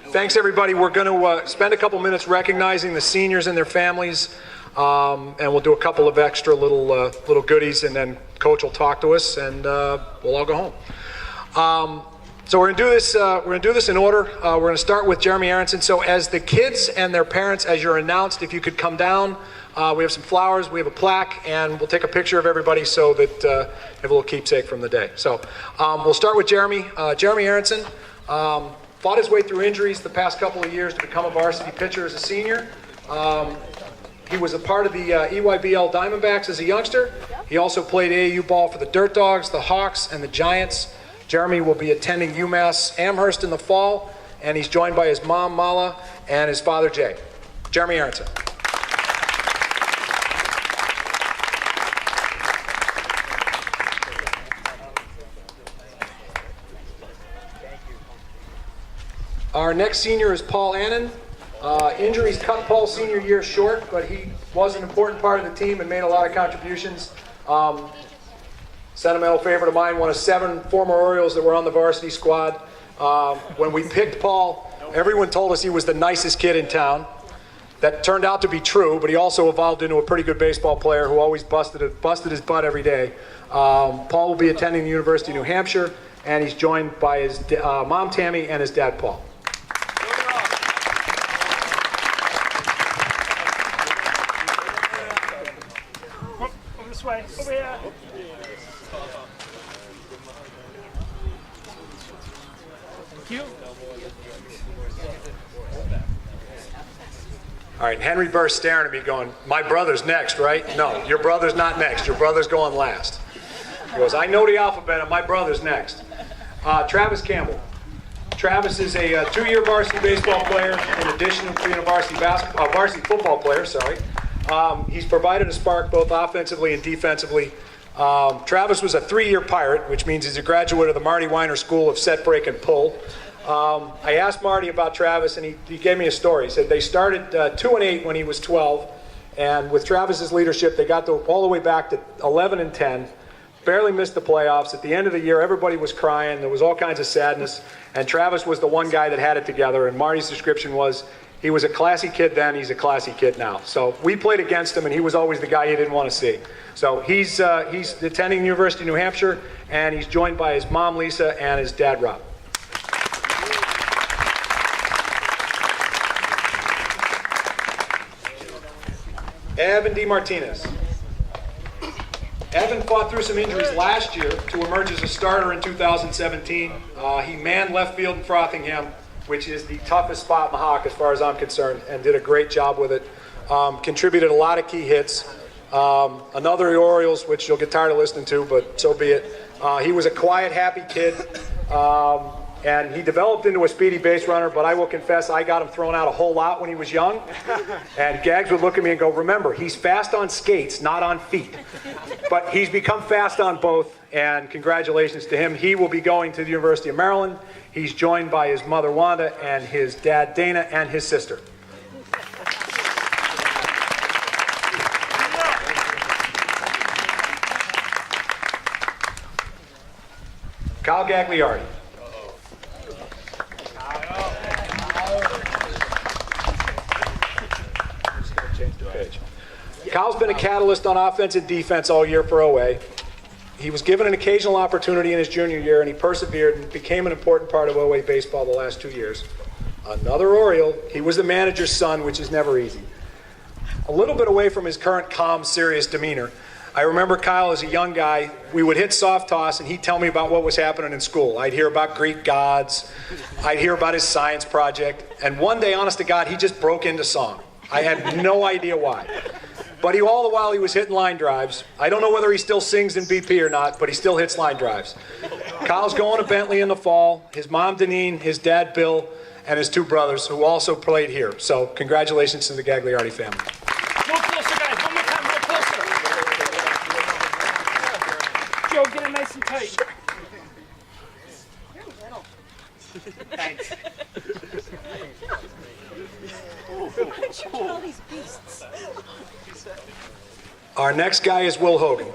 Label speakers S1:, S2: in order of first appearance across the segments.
S1: Thanks, everybody. We're going to spend a couple minutes recognizing the seniors and their families, and we'll do a couple of extra little goodies, and then Coach will talk to us, and we'll all go home. So we're going to do this. We're going to do this in order. We're going to start with Jeremy Aronson. So as the kids and their parents, as you're announced, if you could come down, we have some flowers, we have a plaque, and we'll take a picture of everybody so that have a little keepsake from the day. So we'll start with Jeremy. Jeremy Aronson. Fought his way through injuries the past couple of years to become a varsity pitcher as a senior. He was a part of the EYBL Diamondbacks as a youngster. He also played AAU ball for the Dirt Dogs, the Hawks, and the Giants. Jeremy will be attending UMass Amherst in the fall, and he's joined by his mom, Mala, and his father, Jay. Jeremy Aronson. Our next senior is Paul Annan. Injuries cut Paul's senior year short, but he was an important part of the team and made a lot of contributions. Sentimental favorite of mine, one of 7 former Orioles that were on the varsity squad. When we picked Paul, everyone told us he was the nicest kid in town. That turned out to be true, but he also evolved into a pretty good baseball player who always busted his butt every day. Paul will be attending the University of New Hampshire, and he's joined by his mom, Tammy, and his dad, Paul.
S2: Way. Over here. Thank you.
S1: All right, Henry Burr's staring at me going, my brother's next, right? No, your brother's not next. Your brother's going last. He goes, I know the alphabet and my brother's next. Travis Campbell. Travis is a 2-year varsity baseball player in addition to being a varsity football player, sorry. He's provided a spark both offensively and defensively. Travis was a 3-year Pirate, which means he's a graduate of the Marty Weiner School of Set, Break, and Pull. I asked Marty about Travis, and he gave me a story. He said they started 2-8 when he was 12, and with Travis's leadership, they got all the way back to 11-10, barely missed the playoffs. At the end of the year, everybody was crying. There was all kinds of sadness, and Travis was the one guy that had it together, and Marty's description was, he was a classy kid then, he's a classy kid now. So we played against him, and he was always the guy you didn't want to see. So he's attending the University of New Hampshire, and he's joined by his mom, Lisa, and his dad, Rob. Evan D. Martinez. Evan fought through some injuries last year to emerge as a starter in 2017. He manned left field in Frothingham, which is the toughest spot in the Hawk as far as I'm concerned, and did a great job with it. Contributed a lot of key hits. Another Orioles, which you'll get tired of listening to, but so be it. He was a quiet, happy kid, and he developed into a speedy base runner, but I will confess I got him thrown out a whole lot when he was young. And Gags would look at me and go, remember, he's fast on skates, not on feet. But he's become fast on both, and congratulations to him. He will be going to the University of Maryland. He's joined by his mother, Wanda, and his dad, Dana, and his sister. Kyle Gagliardi. Kyle's been a catalyst on offense and defense all year for OA. He was given an occasional opportunity in his junior year, and he persevered and became an important part of OA baseball the last 2 years. Another Oriole. He was the manager's son, which is never easy. A little bit away from his current calm, serious demeanor, I remember Kyle as a young guy. We would hit soft toss, and he'd tell me about what was happening in school. I'd hear about Greek gods. I'd hear about his science project. And one day, honest to God, he just broke into song. I had no idea why. But all the while he was hitting line drives. I don't know whether he still sings in BP or not, but he still hits line drives. Kyle's going to Bentley in the fall. His mom, Deneen, his dad, Bill, and his 2 brothers, who also played here. So congratulations to the Gagliardi family.
S2: More closer, guys. One more time, more closer. Joe, get it nice and tight. Thanks.
S3: All these beasts.
S1: Our next guy is Will Hogan.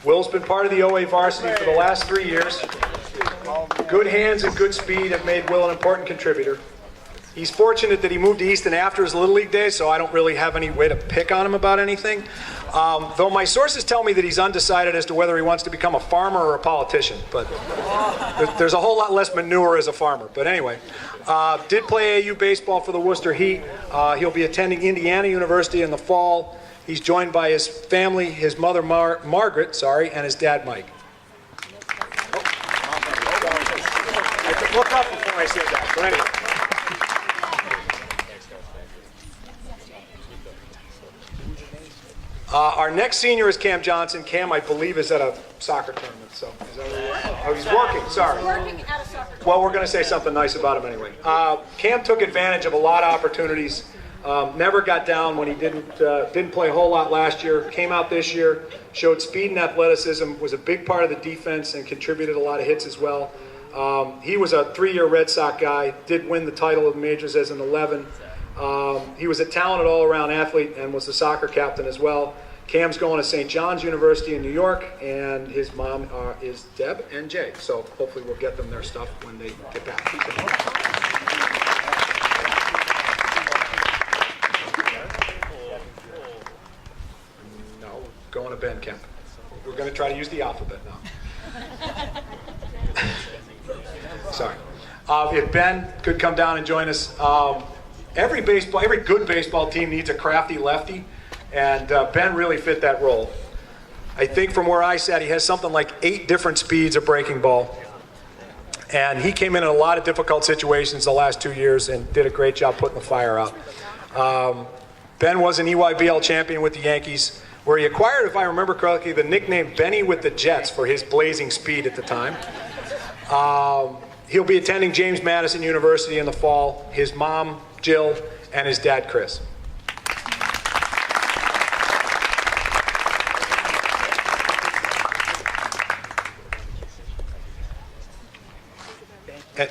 S1: Will's been part of the OA varsity for the last 3 years. Good hands and good speed have made Will an important contributor. He's fortunate that he moved to Easton after his Little League days, so I don't really have any way to pick on him about anything. Though my sources tell me that he's undecided as to whether he wants to become a farmer or a politician. But there's a whole lot less manure as a farmer. But anyway, did play AU baseball for the Worcester Heat. He'll be attending Indiana University in the fall. He's joined by his family, his mother Margaret, and his dad Mike. I had to look up before I said that, but anyway. Our next senior is Cam Johnson. Cam, I believe, is at a soccer tournament. So, is that right? Oh, he's working. Sorry.
S3: Working at a soccer tournament.
S1: Well, we're going to say something nice about him anyway. Cam took advantage of a lot of opportunities. Never got down when he didn't play a whole lot last year. Came out this year, showed speed and athleticism, was a big part of the defense, and contributed a lot of hits as well. He was a 3-year Red Sox guy. Did win the title of the majors as an 11. He was a talented all-around athlete and was the soccer captain as well. Cam's going to St. John's University in New York, and his mom is Deb and Jay. So hopefully we'll get them their stuff when they get back. No, going to Ben Kemp. We're going to try to use the alphabet now. Sorry. If Ben could come down and join us. Every good baseball team needs a crafty lefty, and Ben really fit that role. I think from where I sat, he has something like 8 different speeds of breaking ball. And he came in a lot of difficult situations the last 2 years and did a great job putting the fire out. Ben was an EYBL champion with the Yankees, where he acquired, if I remember correctly, the nickname Benny with the Jets for his blazing speed at the time. He'll be attending James Madison University in the fall. His mom, Jill, and his dad, Chris.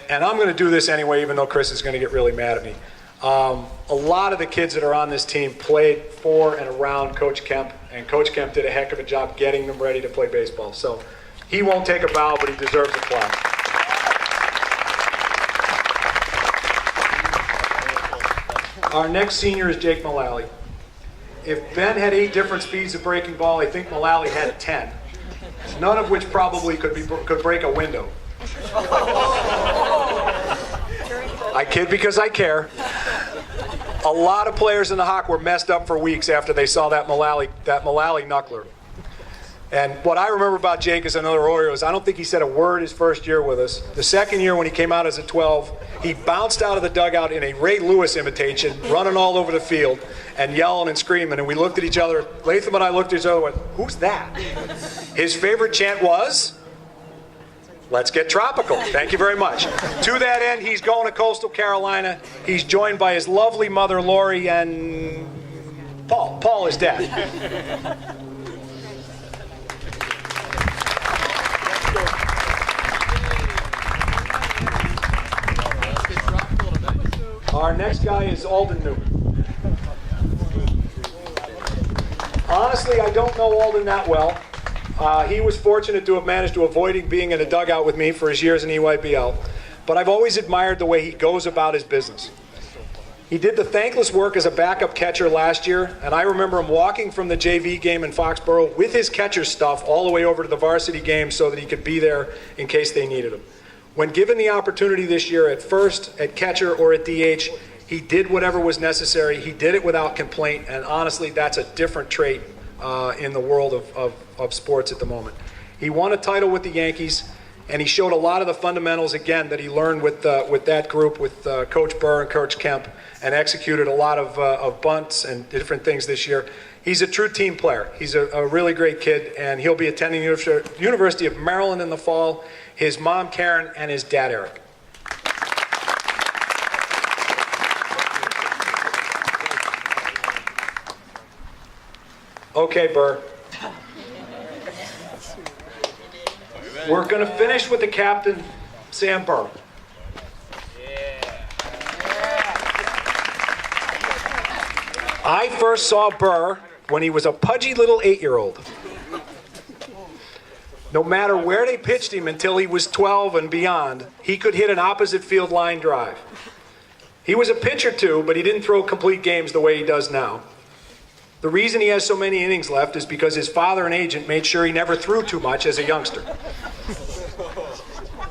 S1: And I'm going to do this anyway, even though Chris is going to get really mad at me. A lot of the kids that are on this team played for and around Coach Kemp, and Coach Kemp did a heck of a job getting them ready to play baseball. So he won't take a bow, but he deserves a clap. Our next senior is Jake Mullally. If Ben had 8 different speeds of breaking ball, I think Mullally had 10. None of which probably could break a window. I kid because I care. A lot of players in the Hawk were messed up for weeks after they saw that Mullally knuckler. And what I remember about Jake as another Oriole is I don't think he said a word his first year with us. The second year when he came out as a 12, he bounced out of the dugout in a Ray Lewis imitation, running all over the field and yelling and screaming. And we looked at each other. Latham and I looked at each other and went, "Who's that?" His favorite chant was, "Let's get tropical." Thank you very much. To that end, he's going to Coastal Carolina. He's joined by his lovely mother, Lori, and Paul. Paul is dad. Our next guy is Alden Newman. Honestly, I don't know Alden that well. He was fortunate to have managed to avoid being in a dugout with me for his years in EYBL, but I've always admired the way he goes about his business. He did the thankless work as a backup catcher last year, and I remember him walking from the JV game in Foxborough with his catcher stuff all the way over to the varsity game so that he could be there in case they needed him. When given the opportunity this year at first, at catcher, or at DH, he did whatever was necessary. He did it without complaint, and honestly, that's a different trait in the world of sports at the moment. He won a title with the Yankees, and he showed a lot of the fundamentals, again, that he learned with that group, with Coach Burr and Coach Kemp, and executed a lot of bunts and different things this year. He's a true team player. He's a really great kid, and he'll be attending University of Maryland in the fall. His mom, Karen, and his dad, Eric. Okay, Burr. We're going to finish with the captain, Sam Burr. I first saw Burr when he was a pudgy little 8-year-old. No matter where they pitched him until he was 12 and beyond, he could hit an opposite field line drive. He was a pitcher too, but he didn't throw complete games the way he does now. The reason he has so many innings left is because his father and agent made sure he never threw too much as a youngster.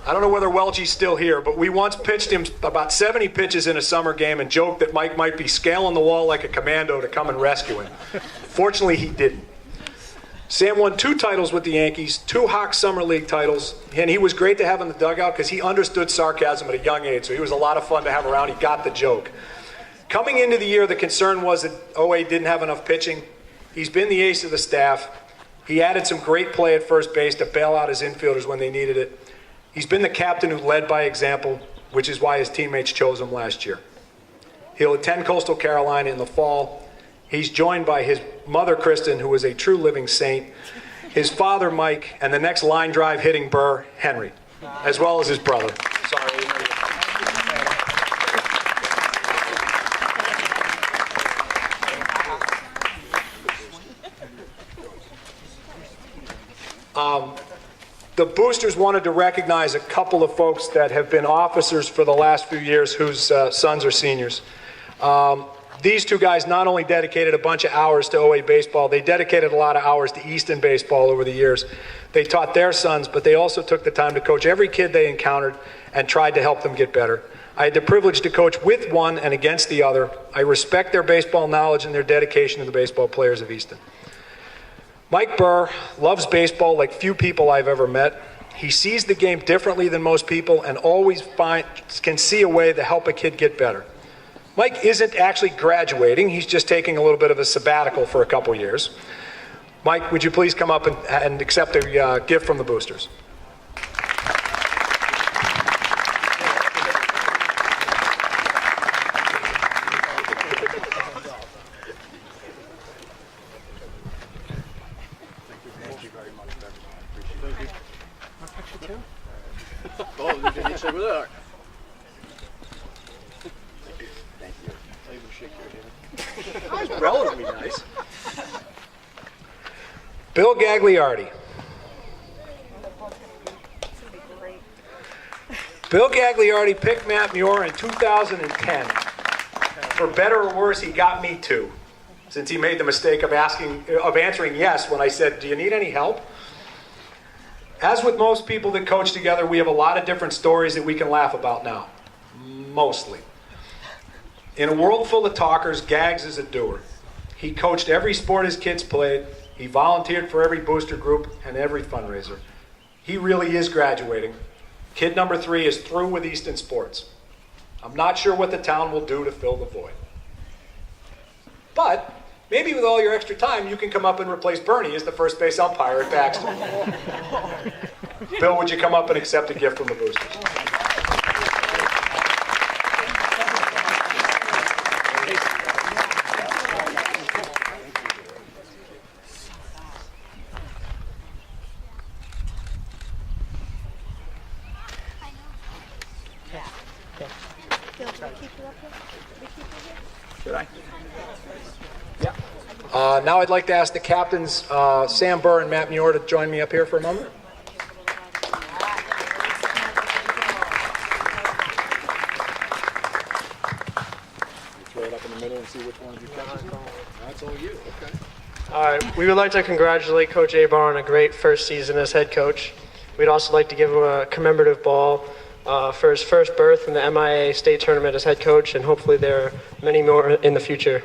S1: I don't know whether Welchie's still here, but we once pitched him about 70 pitches in a summer game and joked that Mike might be scaling the wall like a commando to come and rescue him. Fortunately, he didn't. Sam won 2 titles with the Yankees, 2 Hawks Summer League titles, and he was great to have in the dugout because he understood sarcasm at a young age, so he was a lot of fun to have around. He got the joke. Coming into the year, the concern was that OA didn't have enough pitching. He's been the ace of the staff. He added some great play at first base to bail out his infielders when they needed it. He's been the captain who led by example, which is why his teammates chose him last year. He'll attend Coastal Carolina in the fall. He's joined by his mother, Kristen, who is a true living saint, his father, Mike, and the next line drive hitting Burr, Henry, as well as his brother. Sorry. The Boosters wanted to recognize a couple of folks that have been officers for the last few years whose sons are seniors. These 2 guys not only dedicated a bunch of hours to OA baseball, they dedicated a lot of hours to Easton baseball over the years. They taught their sons, but they also took the time to coach every kid they encountered and tried to help them get better. I had the privilege to coach with one and against the other. I respect their baseball knowledge and their dedication to the baseball players of Easton. Mike Burr loves baseball like few people I've ever met. He sees the game differently than most people and always can see a way to help a kid get better. Mike isn't actually graduating. He's just taking a little bit of a sabbatical for a couple years. Mike, would you please come up and accept a gift from the Boosters? Relatively nice. Bill Gagliardi. Bill Gagliardi picked Matt Muir in 2010. For better or worse, he got me too, since he made the mistake of answering yes when I said, "Do you need any help?" As with most people that coach together, we have a lot of different stories that we can laugh about now. Mostly. In a world full of talkers, Gags is a doer. He coached every sport his kids played. He volunteered for every booster group and every fundraiser. He really is graduating. Kid number 3 is through with Easton sports. I'm not sure what the town will do to fill the void. But maybe with all your extra time, you can come up and replace Bernie as the first base umpire at Baxter. Bill, would you come up and accept a gift from the Boosters? Now I'd like to ask the captains, Sam Burr and Matt Muir, to join me up here for a moment. Throw it up in the middle and see which one you catch. That's all you, okay.
S3: All right, we would like to congratulate Coach Abar on a great first season as head coach. We'd also like to give him a commemorative ball for his first berth in the MIA state tournament as head coach, and hopefully there are many more in the future.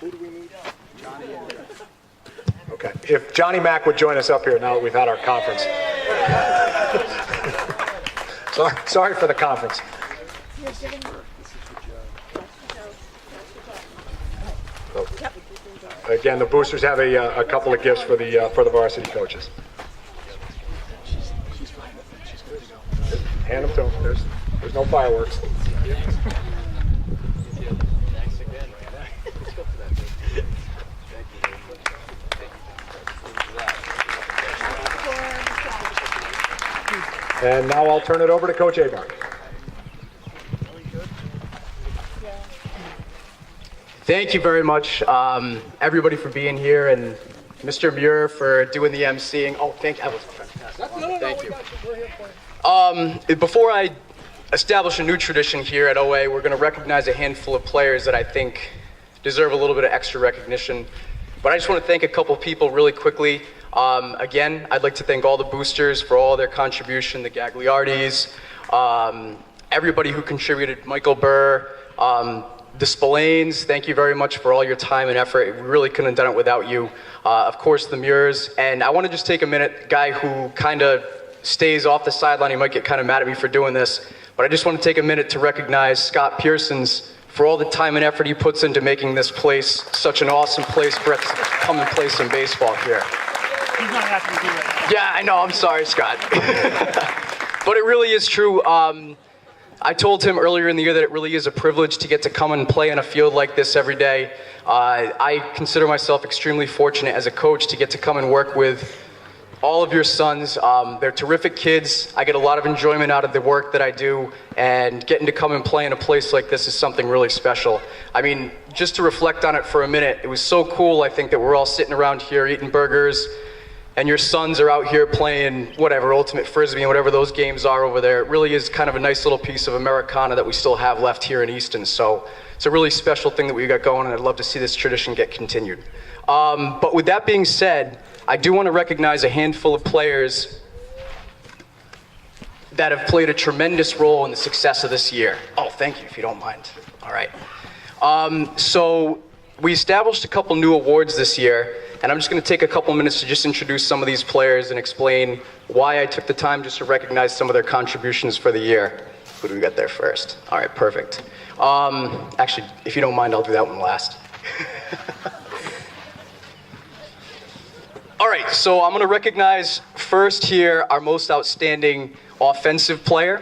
S1: Who do we need? Johnny. Okay. If Johnny Mack would join us up here now that we've had our conference. Sorry for the conference. Again, the boosters have a couple of gifts for the varsity coaches. Hand them to them. There's no fireworks. And now I'll turn it over to Coach Abarn.
S4: Thank you very much, everybody, for being here, and Mr. Muir for doing the emceeing. Oh, thank you. That was fantastic. Thank you. Before I establish a new tradition here at OA, we're going to recognize a handful of players that I think deserve a little bit of extra recognition. But I just want to thank a couple people really quickly. Again, I'd like to thank all the boosters for all their contribution, the Gagliardis, everybody who contributed, Michael Burr, the Spillanes, thank you very much for all your time and effort. We really couldn't have done it without you. Of course, the Muirs. And I want to just take a minute, guy who kind of stays off the sideline, he might get kind of mad at me for doing this, but I just want to take a minute to recognize Scott Pearsons for all the time and effort he puts into making this place such an awesome place for us to come and play some baseball here.
S2: He's not happy to do it.
S4: Yeah, I know. I'm sorry, Scott. But it really is true. I told him earlier in the year that it really is a privilege to get to come and play in a field like this every day. I consider myself extremely fortunate as a coach to get to come and work with all of your sons. They're terrific kids. I get a lot of enjoyment out of the work that I do, and getting to come and play in a place like this is something really special. I mean, just to reflect on it for a minute, it was so cool, I think, that we're all sitting around here eating burgers, and your sons are out here playing whatever, ultimate frisbee and whatever those games are over there. It really is kind of a nice little piece of Americana that we still have left here in Easton. So it's a really special thing that we got going, and I'd love to see this tradition get continued. But with that being said, I do want to recognize a handful of players that have played a tremendous role in the success of this year. Oh, thank you, if you don't mind. All right. So we established a couple new awards this year, and I'm just going to take a couple minutes to just introduce some of these players and explain why I took the time just to recognize some of their contributions for the year. Who do we got there first? All right, perfect. Actually, if you don't mind, I'll do that one last. All right, so I'm going to recognize first here our most outstanding offensive player.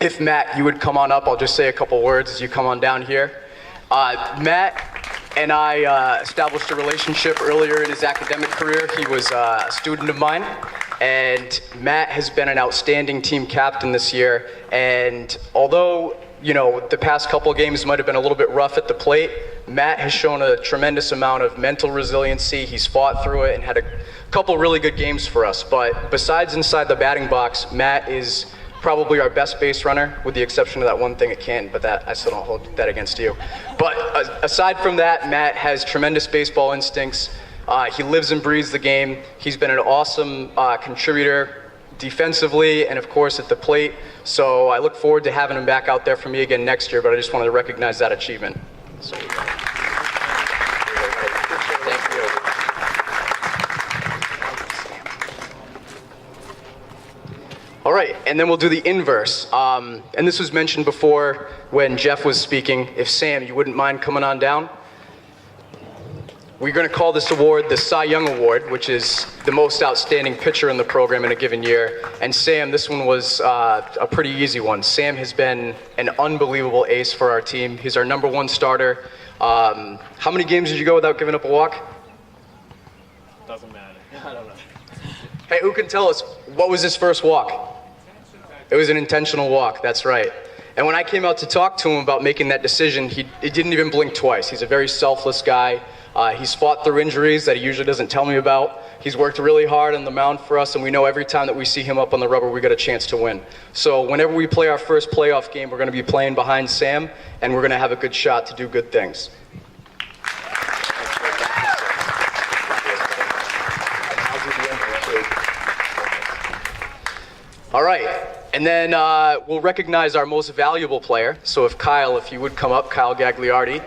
S4: If Matt, you would come on up, I'll just say a couple words as you come on down here. Matt and I established a relationship earlier in his academic career. He was a student of mine, and Matt has been an outstanding team captain this year. And although, you know, the past couple of games might have been a little bit rough at the plate, Matt has shown a tremendous amount of mental resiliency. He's fought through it and had a couple really good games for us. But besides inside the batting box, Matt is probably our best base runner, with the exception of that one thing at Canton, but that I still don't hold that against you. But aside from that, Matt has tremendous baseball instincts. He lives and breathes the game. He's been an awesome contributor defensively and, of course, at the plate. So I look forward to having him back out there for me again next year, but I just wanted to recognize that achievement. So, thank you. All right, and then we'll do the inverse. And this was mentioned before when Jeff was speaking. If Sam, you wouldn't mind coming on down. We're going to call this award the Cy Young Award, which is the most outstanding pitcher in the program in a given year. And Sam, this one was a pretty easy one. Sam has been an unbelievable ace for our team. He's our #1 starter. How many games did you go without giving up a walk?
S2: Doesn't matter. I don't know.
S4: Hey, who can tell us, what was his first walk? It was an intentional walk, that's right. And when I came out to talk to him about making that decision, he didn't even blink twice. He's a very selfless guy. He's fought through injuries that he usually doesn't tell me about. He's worked really hard on the mound for us, and we know every time that we see him up on the rubber, we get a chance to win. So whenever we play our first playoff game, we're going to be playing behind Sam, and we're going to have a good shot to do good things. All right, and then we'll recognize our most valuable player. So if Kyle, if you would come up, Kyle Gagliardi.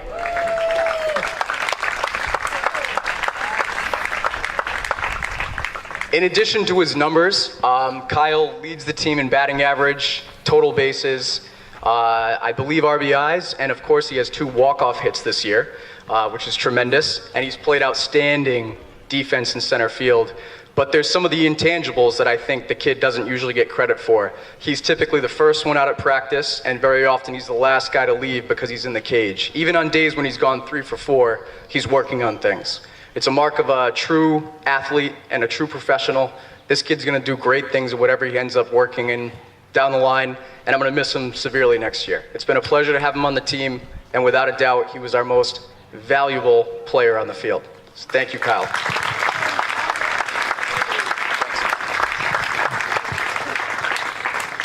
S4: In addition to his numbers, Kyle leads the team in batting average, total bases, I believe RBIs, and of course he has 2 walk-off hits this year, which is tremendous, and he's played outstanding defense in center field. But there's some of the intangibles that I think the kid doesn't usually get credit for. He's typically the first one out at practice, and very often he's the last guy to leave because he's in the cage. Even on days when he's gone 3 for 4, he's working on things. It's a mark of a true athlete and a true professional. This kid's gonna do great things at whatever he ends up working in down the line, and I'm gonna miss him severely next year. It's been a pleasure to have him on the team, and without a doubt, he was our most valuable player on the field. So thank you, Kyle.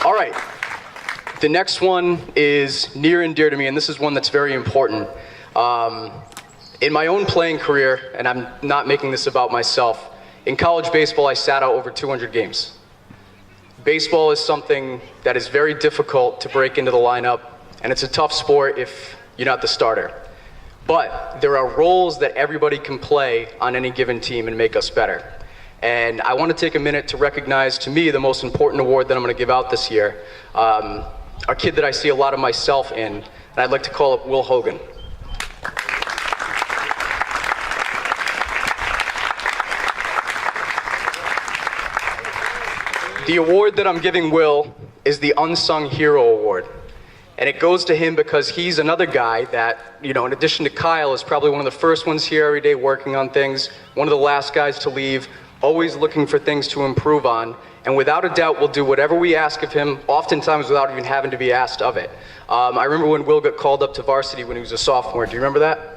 S4: All right, the next one is near and dear to me, and this is one that's very important. In my own playing career, and I'm not making this about myself, in college baseball I sat out over 200 games. Baseball is something that is very difficult to break into the lineup, and it's a tough sport if you're not the starter. But there are roles that everybody can play on any given team and make us better. And I want to take a minute to recognize, to me, the most important award that I'm going to give out this year. A kid that I see a lot of myself in, and I'd like to call it Will Hogan. The award that I'm giving Will is the Unsung Hero Award. And it goes to him because he's another guy that, you know, in addition to Kyle, is probably one of the first ones here every day working on things, one of the last guys to leave, always looking for things to improve on, and without a doubt will do whatever we ask of him, oftentimes without even having to be asked of it. I remember when Will got called up to varsity when he was a sophomore. Do you remember that?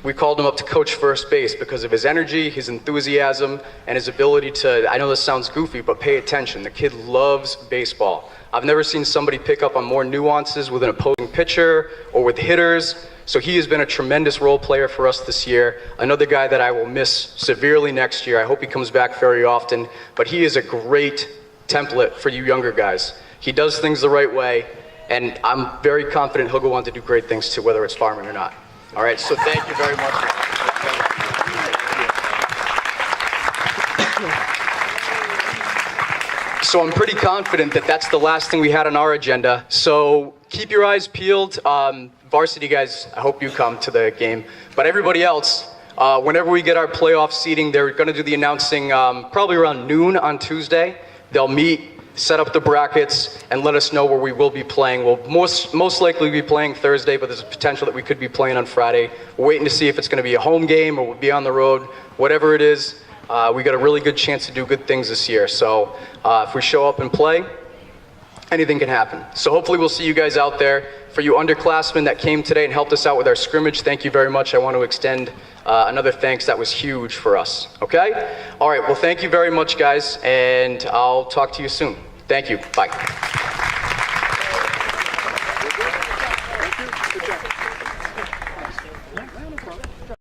S4: We called him up to coach first base because of his energy, his enthusiasm, and his ability to, I know this sounds goofy, but pay attention. The kid loves baseball. I've never seen somebody pick up on more nuances with an opposing pitcher or with hitters. So he has been a tremendous role player for us this year. Another guy that I will miss severely next year. I hope he comes back very often, but he is a great template for you younger guys. He does things the right way, and I'm very confident he'll go on to do great things too, whether it's farming or not. All right, so thank you very much. So I'm pretty confident that that's the last thing we had on our agenda. So keep your eyes peeled. Varsity guys, I hope you come to the game. But everybody else, whenever we get our playoff seating, they're going to do the announcing probably around noon on Tuesday. They'll meet, set up the brackets, and let us know where we will be playing. We'll most likely be playing Thursday, but there's a potential that we could be playing on Friday. We're waiting to see if it's going to be a home game or we'll be on the road. Whatever it is, we got a really good chance to do good things this year. So if we show up and play, anything can happen. So hopefully we'll see you guys out there. For you underclassmen that came today and helped us out with our scrimmage, thank you very much. I want to extend another thanks. That was huge for us. Okay? All right. Well, thank you very much, guys, and I'll talk to you soon. Thank you. Bye.